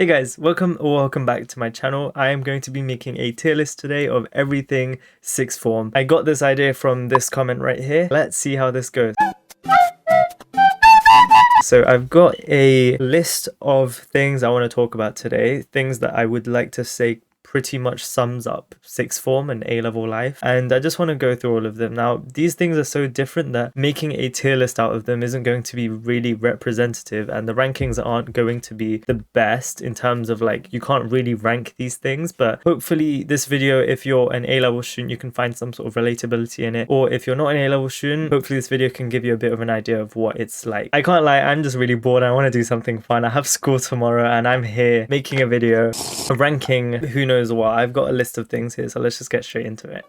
Hey guys, welcome back to my channel. I am going to be making a tier list today of everything sixth form. I got this idea from this comment right here. Let's see how this goes. So I've got a list of things I want to talk about today, things that I would like to say pretty much sums up sixth form and A-level life, and I just want to go through all of them. Now, these things are so different that making a tier list out of them isn't going to be really representative, and the rankings aren't going to be the best in terms of like, you can't really rank these things. But hopefully this video, if you're an A-level student, you can find some sort of relatability in it, or if you're not an A-level student, hopefully this video can give you a bit of an idea of what it's like. I can't lie, I'm just really bored. I want to do something fun. I have school tomorrow and I'm here making a video ranking who knows what. I've got a list of things here, so let's just get straight into it.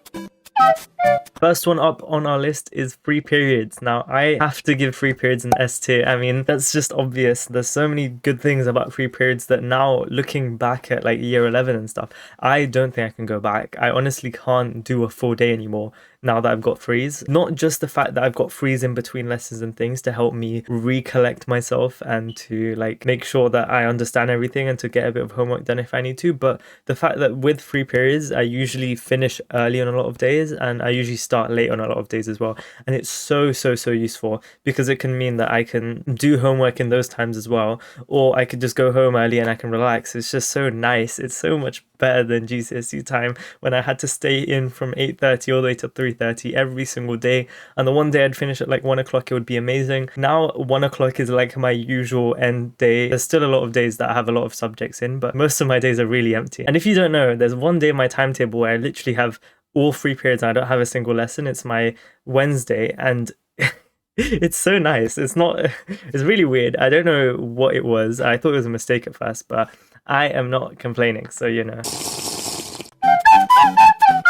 First one up on our list is free periods. Now, I have to give free periods an S tier. I mean, that's just obvious. There's so many good things about free periods that now, looking back at like year 11 and stuff, I don't think I can go back. I honestly can't do a full day anymore now that I've got frees. Not just the fact that I've got frees in between lessons and things to help me recollect myself and to like make sure that I understand everything and to get a bit of homework done if I need to, but the fact that with free periods, I usually finish early on a lot of days and I usually start late on a lot of days as well. And it's so useful because it can mean that I can do homework in those times as well, or I could just go home early and I can relax. It's just so nice. It's so much better than GCSE time when I had to stay in from 8:30 all the way to 3:30 every single day, and the one day I'd finish at like 1 o'clock, it would be amazing. Now 1 o'clock is like my usual end day. There's still a lot of days that I have a lot of subjects in, but most of my days are really empty. And if you don't know, there's one day in my timetable where I literally have all free periods and I don't have a single lesson. It's my Wednesday, and it's so nice. It's really weird. I don't know what it was. I thought it was a mistake at first, but I am not complaining, so you know.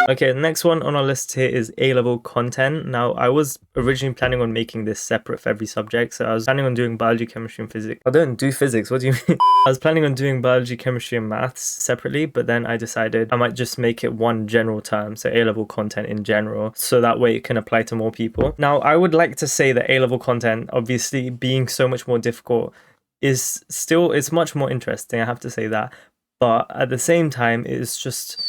Okay, the next one on our list here is A-level content. Now, I was originally planning on making this separate for every subject, so I was planning on doing biology, chemistry, and physics. I don't do physics, what do you mean? I was planning on doing biology, chemistry, and maths separately, but then I decided I might just make it one general term, so A-level content in general, so that way it can apply to more people. Now, I would like to say that A-level content, obviously being so much more difficult, it's much more interesting, I have to say that, but at the same time, it's just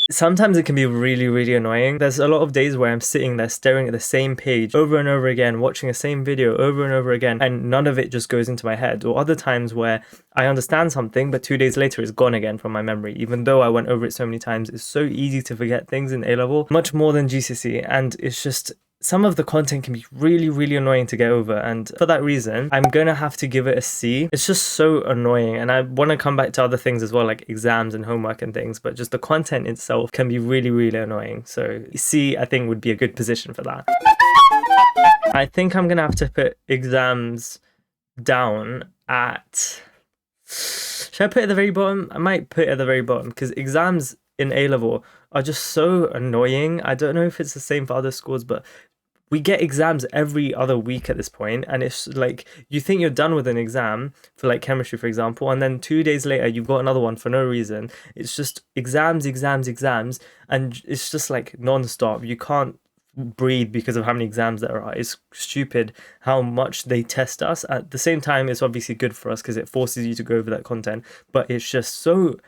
sometimes it can be really annoying. There's a lot of days where I'm sitting there staring at the same page over and over again, watching the same video over and over again, and none of it just goes into my head. Or other times where I understand something, but 2 days later it's gone again from my memory. Even though I went over it so many times, it's so easy to forget things in A-level, much more than GCSE, and it's just some of the content can be really annoying to get over, and for that reason I'm gonna have to give it a C. It's just so annoying, and I want to come back to other things as well, like exams and homework and things, but just the content itself can be really annoying. So C, I think, would be a good position for that. I think I'm gonna have to put exams down at... Should I put it at the very bottom? I might put it at the very bottom because exams in A-level are just so annoying. I don't know if it's the same for other schools, but we get exams every other week at this point, and it's like you think you're done with an exam for like chemistry, for example, and then 2 days later you've got another one for no reason. It's just exams, and it's just like non-stop. You can't breathe because of how many exams there are. It's stupid how much they test us. At the same time, it's obviously good for us because it forces you to go over that content, but it's just so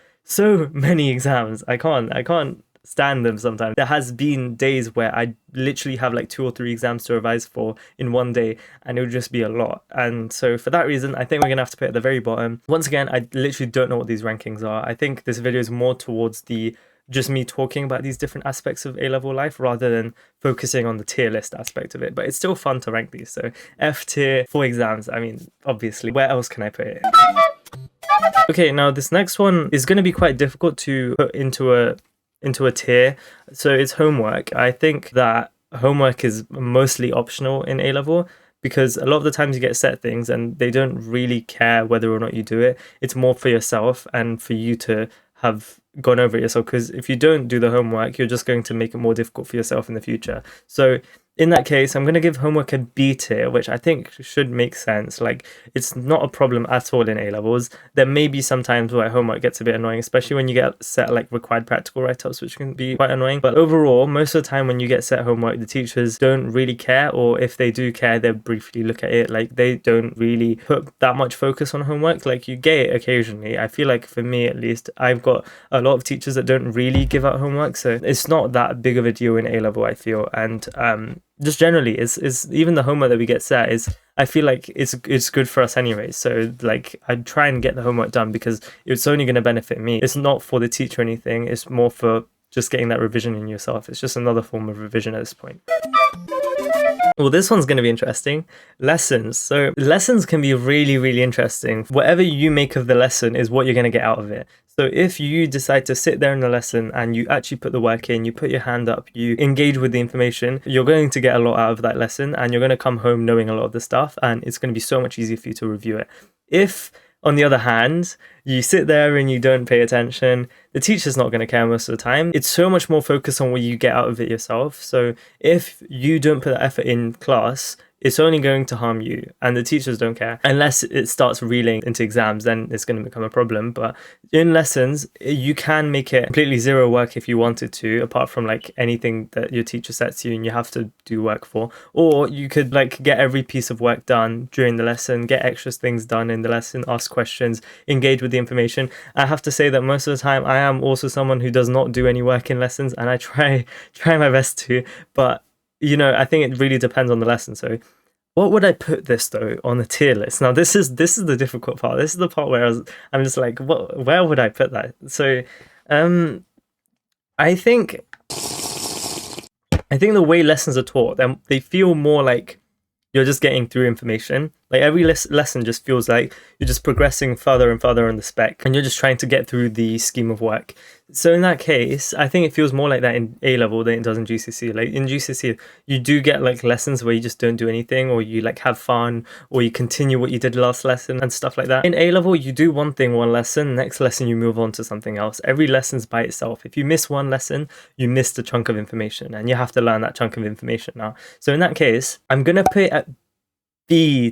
many exams. I can't stand them sometimes. There has been days where I literally have like 2 or 3 exams to revise for in one day, and it would just be a lot. And so for that reason, I think we're gonna have to put it at the very bottom. Once again, I literally don't know what these rankings are. I think this video is more towards the just me talking about these different aspects of A-level life rather than focusing on the tier list aspect of it, but it's still fun to rank these. So F tier for exams. I mean, obviously, where else can I put it? Okay, now this next one is going to be quite difficult to put into a tier. So it's homework. I think that homework is mostly optional in A-level because a lot of the times you get set things and they don't really care whether or not you do it. It's more for yourself and for you to have gone over it yourself, because if you don't do the homework, you're just going to make it more difficult for yourself in the future. So in that case, I'm going to give homework a B tier, which I think should make sense. Like, it's not a problem at all in A levels. There may be some times where homework gets a bit annoying, especially when you get set like required practical write-ups, which can be quite annoying. But overall, most of the time when you get set homework, the teachers don't really care, or if they do care, they briefly look at it. Like, they don't really put that much focus on homework. Like, you get it occasionally. I feel like for me, at least, I've got a lot of teachers that don't really give out homework, so it's not that big of a deal in A level, I feel. And just generally, is even the homework that we get set is, I feel like it's good for us anyway. So like, I try and get the homework done because it's only going to benefit me. It's not for the teacher or anything. It's more for just getting that revision in yourself. It's just another form of revision at this point. Well, this one's going to be interesting. Lessons. So lessons can be really, really interesting. Whatever you make of the lesson is what you're going to get out of it. So if you decide to sit there in the lesson and you actually put the work in, you put your hand up, you engage with the information, you're going to get a lot out of that lesson, and you're going to come home knowing a lot of the stuff, and it's going to be so much easier for you to review it. If, on the other hand, you sit there and you don't pay attention, the teacher's not going to care most of the time. It's so much more focused on what you get out of it yourself. So if you don't put the effort in class, it's only going to harm you, and the teachers don't care. Unless it starts reeling into exams, then it's going to become a problem. But in lessons, you can make it completely zero work if you wanted to, apart from like anything that your teacher sets you and you have to do work for. Or you could like get every piece of work done during the lesson, get extra things done in the lesson, ask questions, engage with the information. I have to say that most of the time I am also someone who does not do any work in lessons, and I try my best to, but you know, I think it really depends on the lesson. So what would I put this though on the tier list? Now this is the difficult part. This is the part where I'm just like, where would I put that? So I think the way lessons are taught, they feel more like you're just getting through information. Like every lesson just feels like you're just progressing further and further on the spec, and you're just trying to get through the scheme of work. So in that case, I think it feels more like that in A level than it does in GCSE. Like in GCSE, you do get like lessons where you just don't do anything, or you like have fun, or you continue what you did last lesson and stuff like that. In A level, you do one thing one lesson, next lesson you move on to something else. Every lesson's by itself. If you miss one lesson, you missed a chunk of information, and you have to learn that chunk of information now. So in that case, I'm gonna put it at A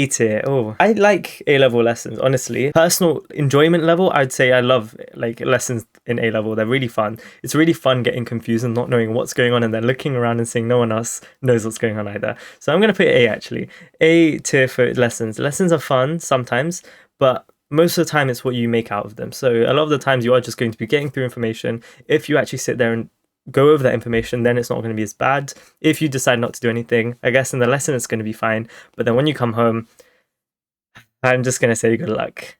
tier. I like A level lessons, honestly. Personal enjoyment level, I'd say I love like lessons in A level. They're really fun. It's really fun getting confused and not knowing what's going on, and then looking around and seeing no one else knows what's going on either. So I'm gonna put A actually. A tier for lessons. Lessons are fun sometimes, but most of the time it's what you make out of them. So a lot of the times you are just going to be getting through information. If you actually sit there and go over that information, then it's not going to be as bad. If you decide not to do anything, I guess in the lesson it's going to be fine, but then when you come home, I'm just going to say good luck.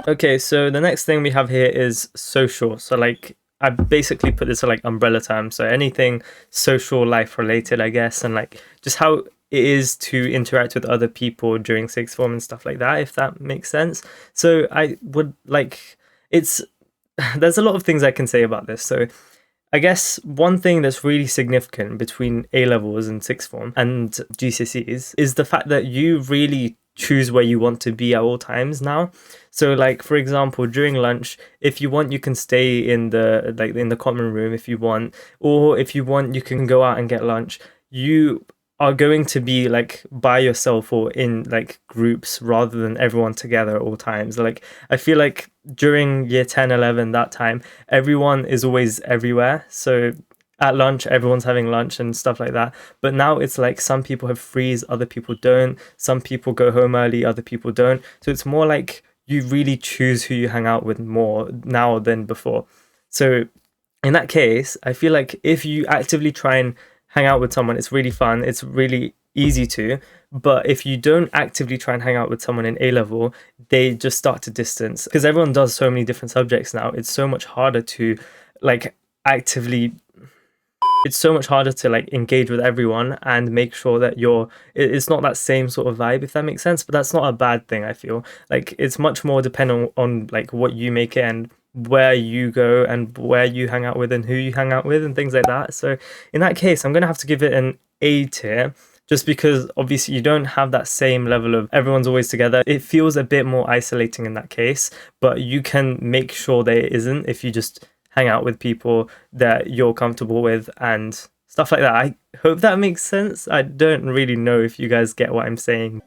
Okay, so the next thing we have here is social. So like, I basically put this like umbrella term, so anything social life related, I guess, and like just how it is to interact with other people during sixth form and stuff like that, if that makes sense. So I would like, there's a lot of things I can say about this. So I guess one thing that's really significant between A levels and sixth form and GCSEs is the fact that you really choose where you want to be at all times now. So like, for example, during lunch, if you want, you can stay in the common room if you want, or if you want, you can go out and get lunch. You are going to be like by yourself or in like groups rather than everyone together at all times. Like I feel like during year 10, 11, that time, everyone is always everywhere. So at lunch, everyone's having lunch and stuff like that. But now it's like some people have frees, other people don't. Some people go home early, other people don't. So it's more like you really choose who you hang out with more now than before. So in that case, I feel like if you actively try and hang out with someone, it's really fun, it's really easy to. But if you don't actively try and hang out with someone in A level, they just start to distance, because everyone does so many different subjects now. It's so much harder to like engage with everyone and make sure that it's not that same sort of vibe, if that makes sense. But that's not a bad thing. I feel like it's much more dependent on like what you make it and where you go and where you hang out with and who you hang out with and things like that. So in that case, I'm gonna have to give it an A tier, just because obviously you don't have that same level of everyone's always together. It feels a bit more isolating in that case, but you can make sure that it isn't if you just hang out with people that you're comfortable with and stuff like that. I hope that makes sense. I don't really know if you guys get what I'm saying.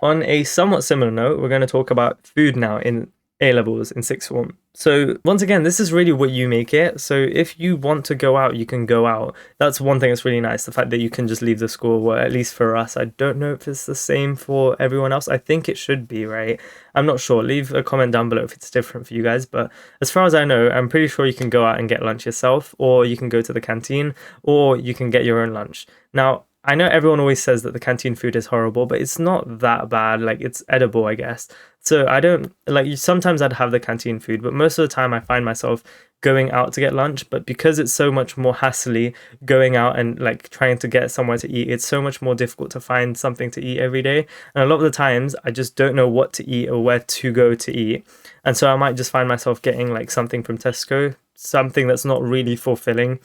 On a somewhat similar note, we're going to talk about food now in A-levels in sixth form. So once again, this is really what you make it. So if you want to go out, you can go out. That's one thing that's really nice, the fact that you can just leave the school. Well, at least for us. I don't know if it's the same for everyone else. I think it should be, right? I'm not sure. Leave a comment down below if it's different for you guys. But as far as I know, I'm pretty sure you can go out and get lunch yourself, or you can go to the canteen, or you can get your own lunch. Now, I know everyone always says that the canteen food is horrible, but it's not that bad. Like, it's edible, I guess. So I don't, like, sometimes I'd have the canteen food, but most of the time I find myself going out to get lunch. But because it's so much more hassly going out and like trying to get somewhere to eat, it's so much more difficult to find something to eat every day. And a lot of the times I just don't know what to eat or where to go to eat. And so I might just find myself getting like something from Tesco, something that's not really fulfilling.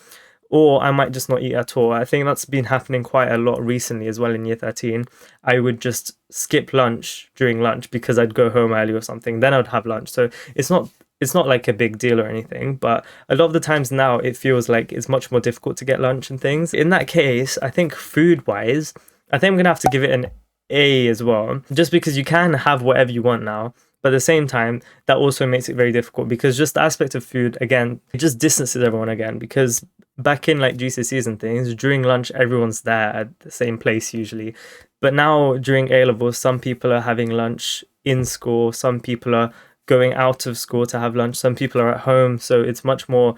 Or I might just not eat at all. I think that's been happening quite a lot recently as well in year 13. I would just skip lunch during lunch because I'd go home early or something. Then I'd have lunch. So it's not like a big deal or anything. But a lot of the times now it feels like it's much more difficult to get lunch and things. In that case, I think food-wise, I think I'm going to have to give it an A as well. Just because you can have whatever you want now. But at the same time, that also makes it very difficult because just the aspect of food, again, it just distances everyone again. Because back in like GCSEs and things, during lunch, everyone's there at the same place usually. But now during A-levels, some people are having lunch in school. Some people are going out of school to have lunch. Some people are at home. So it's much more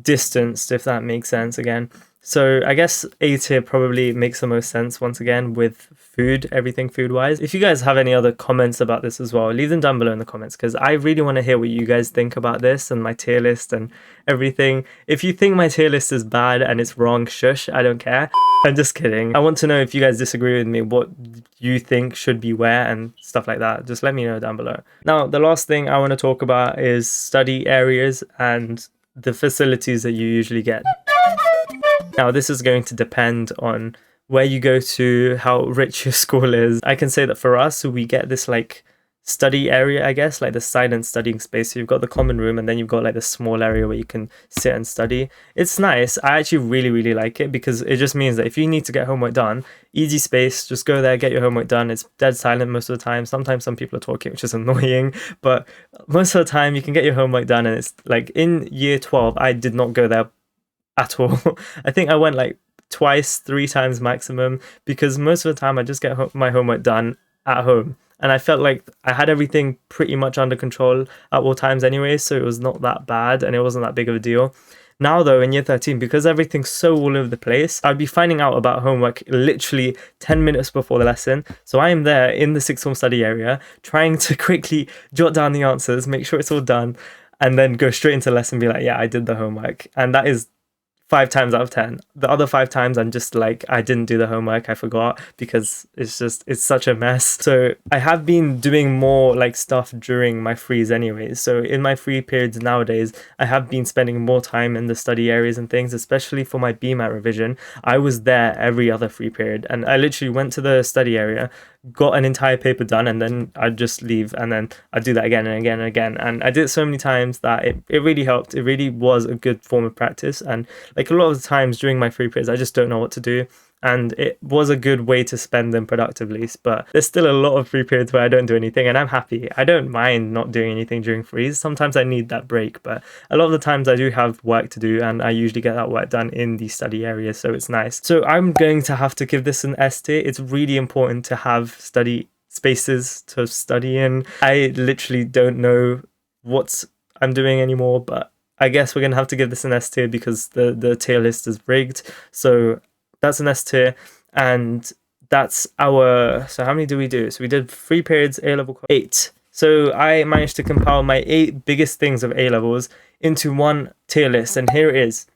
distanced, if that makes sense again. So I guess A tier probably makes the most sense once again with food, everything food-wise. If you guys have any other comments about this as well, leave them down below in the comments because I really want to hear what you guys think about this and my tier list and everything. If you think my tier list is bad and it's wrong, shush, I don't care. I'm just kidding. I want to know if you guys disagree with me, what you think should be where and stuff like that. Just let me know down below. Now, the last thing I want to talk about is study areas and the facilities that you usually get. Now, this is going to depend on where you go to, how rich your school is. I can say that for us, we get this like study area, I guess, like the silent studying space. So you've got the common room and then you've got like the small area where you can sit and study. It's nice. I actually really like it because it just means that if you need to get homework done, easy space, just go there, get your homework done. It's dead silent most of the time. Sometimes some people are talking, which is annoying, but most of the time you can get your homework done. And it's like in year 12, I did not go there at all. I think I went like twice, 3 times maximum because most of the time I just get my homework done at home. And I felt like I had everything pretty much under control at all times anyway, so it was not that bad and it wasn't that big of a deal. Now though, in year 13, because everything's so all over the place, I'd be finding out about homework literally 10 minutes before the lesson. So I am there in the sixth form study area, trying to quickly jot down the answers, make sure it's all done, and then go straight into the lesson and be like, yeah, I did the homework. And that is 5 times out of 10. The other 5 times I'm just like, I didn't do the homework, I forgot, because it's such a mess. So I have been doing more like stuff during my frees anyways. So in my free periods nowadays, I have been spending more time in the study areas and things, especially for my BMAT revision. I was there every other free period and I literally went to the study area, got an entire paper done, and then I'd just leave and then I'd do that again and again and again. And I did it so many times that it really helped. It really was a good form of practice. And like a lot of the times during my free periods, I just don't know what to do. And it was a good way to spend them productively. But there's still a lot of free periods where I don't do anything and I'm happy. I don't mind not doing anything during frees. Sometimes I need that break, but a lot of the times I do have work to do and I usually get that work done in the study area, so it's nice. So I'm going to have to give this an S tier. It's really important to have study spaces to study in. I literally don't know what I'm doing anymore, but I guess we're going to have to give this an S tier because the tier list is rigged. So that's an S tier, and that's our, so how many do we do? So we did 3 periods, A-level 8. So I managed to compile my 8 biggest things of A-levels into one tier list, and here it is.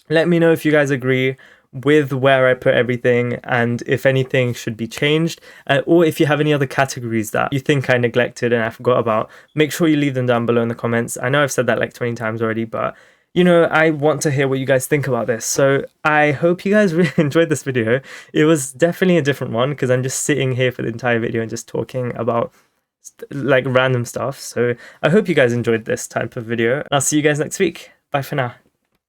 Let me know if you guys agree with where I put everything and if anything should be changed, or if you have any other categories that you think I neglected and I forgot about. Make sure you leave them down below in the comments. I know I've said that like 20 times already, but you know, I want to hear what you guys think about this. So I hope you guys really enjoyed this video. It was definitely a different one because I'm just sitting here for the entire video and just talking about like random stuff. So I hope you guys enjoyed this type of video. I'll see you guys next week. Bye for now.